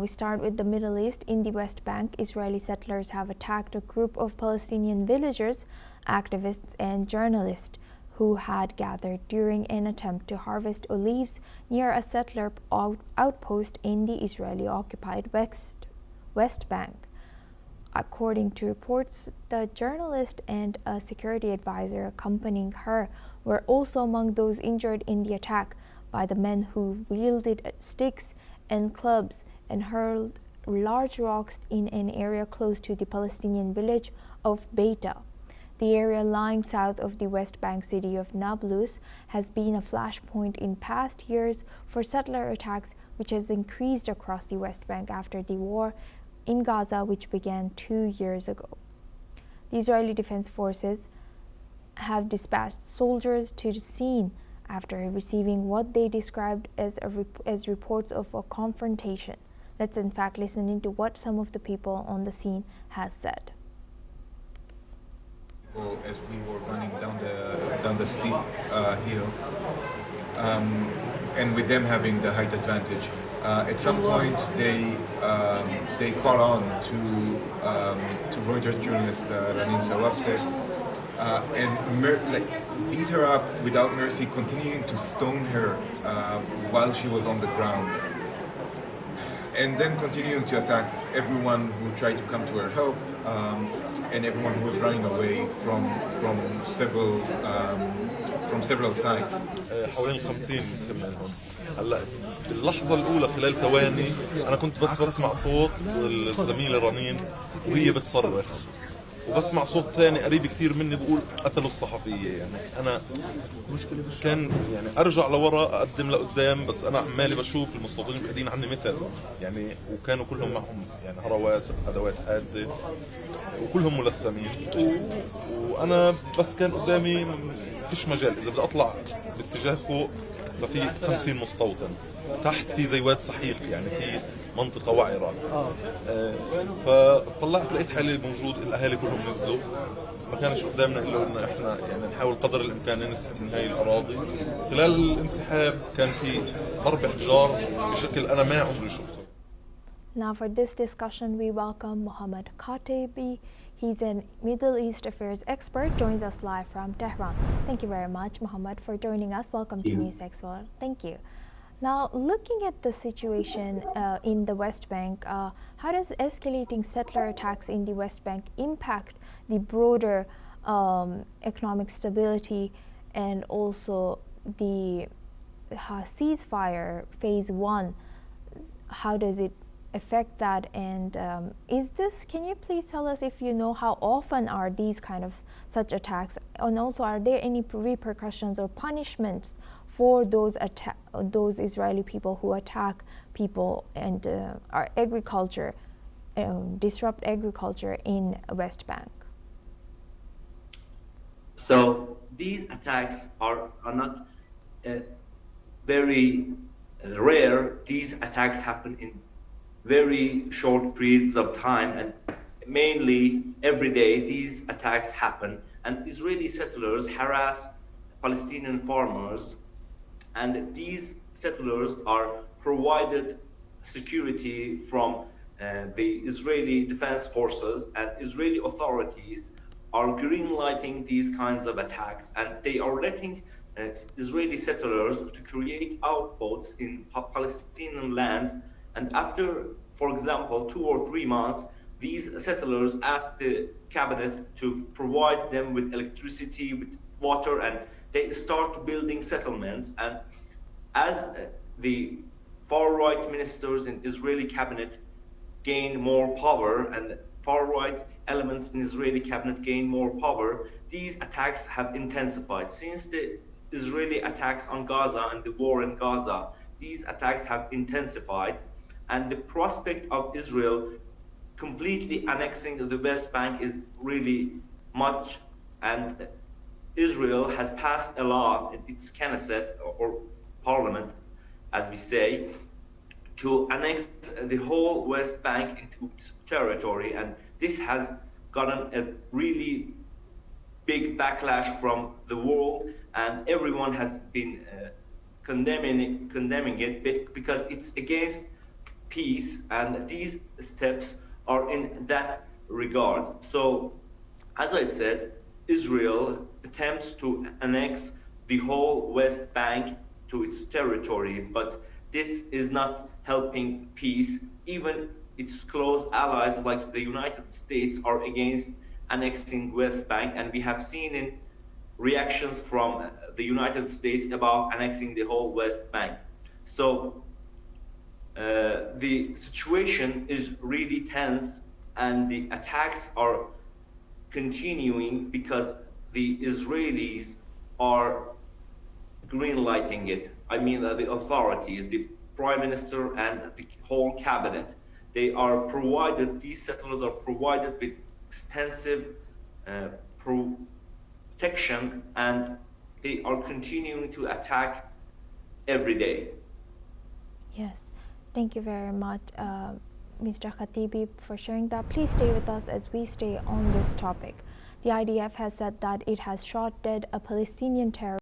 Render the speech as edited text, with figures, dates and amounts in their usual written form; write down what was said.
Now we start with the Middle East. In the West Bank, Israeli settlers have attacked a group of Palestinian villagers, activists and journalists who had gathered during an attempt to harvest olives near a settler outpost in the Israeli-occupied West Bank. According to reports, the journalist and a security advisor accompanying her were also among those injured in the attack by the men who wielded sticks and clubs and hurled large rocks in an area close to the Palestinian village of Beita. The area lying south of the West Bank city of Nablus has been a flashpoint in past years for settler attacks, which has increased across the West Bank after the war in Gaza, which began 2 years ago. The Israeli Defense Forces have dispatched soldiers to the scene after receiving what they described as reports of a confrontation. Let's in fact listen into what some of the people on the scene has said. As we were running down the steep hill, and with them having the height advantage, at some point they caught on to Reuters journalist Ramin Sawafte and beat her up without mercy, continuing to stone her while she was on the ground, and then continuing to attack everyone who tried to come to her help, and everyone who was running away from several sides. حوالي 50 كمان هون. هلا باللحظة الأولى خلال ثواني أنا كنت بس بسمع صوت الزميلة رنين وهي بتصرخ، وبسمع صوت ثاني قريب كثير مني بقول قتلوا الصحفية. يعني أنا كان يعني أرجع لورا أقدم لقدام، بس أنا عمالي بشوف المستوطنين بعيدين عني مثل يعني، وكانوا كلهم معهم يعني هروات أدوات حادة وكلهم ملثمين، وأنا بس كان قدامي فيش مجال. إذا بدي أطلع باتجاه فوق ففي 50 مستوطن، تحت في زي واد سحيق يعني في منطقة وعرة. فطلعت لقيت حالي موجود، الأهالي كلهم نزلوا، ما كانش قدامنا إلا إن إحنا يعني نحاول قدر الإمكان ننسحب من هاي الأراضي. خلال الانسحاب كان في ضرب حجار بشكل أنا ما عمري شفته. Now for this discussion we welcome Mohammed Khatebi. He's a Middle East affairs expert, joins us live from Tehran. Thank you very much, Mohammed, for joining us. Welcome to NewsX World. Thank you. Now, looking at the situation in the West Bank, how does escalating settler attacks in the West Bank impact the broader economic stability and also the ceasefire phase 1? How does it affect that? And can you please tell us if you know how often are these kind of such attacks, and also are there any repercussions or punishments for those Israeli people who attack people and our agriculture, disrupt agriculture in West Bank? So these attacks are not very rare. These attacks happen in very short periods of time, and mainly every day these attacks happen, and Israeli settlers harass Palestinian farmers, and these settlers are provided security from the Israeli Defense Forces, and Israeli authorities are green-lighting these kinds of attacks, and they are letting Israeli settlers to create outposts in Palestinian lands. And after, for example, 2 or 3 months, these settlers ask the cabinet to provide them with electricity, with water, and they start building settlements. And as the far-right ministers in Israeli cabinet gain more power, and far-right elements in Israeli cabinet gain more power, these attacks have intensified. Since the Israeli attacks on Gaza and the war in Gaza, these attacks have intensified. And the prospect of Israel completely annexing the West Bank is really much. And Israel has passed a law, its Knesset or parliament, as we say, to annex the whole West Bank into its territory. And this has gotten a really big backlash from the world, and everyone has been condemning it because it's against peace, and these steps are in that regard. So, as I said, Israel attempts to annex the whole West Bank to its territory, but this is not helping peace. Even its close allies like the United States are against annexing West Bank, and we have seen in reactions from the United States about annexing the whole West Bank. So the situation is really tense, and the attacks are continuing because the Israelis are green-lighting it. I mean, the authorities, the prime minister and the whole cabinet, they are provided, these settlers are provided with extensive protection, and they are continuing to attack every day. Yes, thank you very much, Mr. Khatibi, for sharing that. Please stay with us as we stay on this topic. The IDF has said that it has shot dead a Palestinian terrorist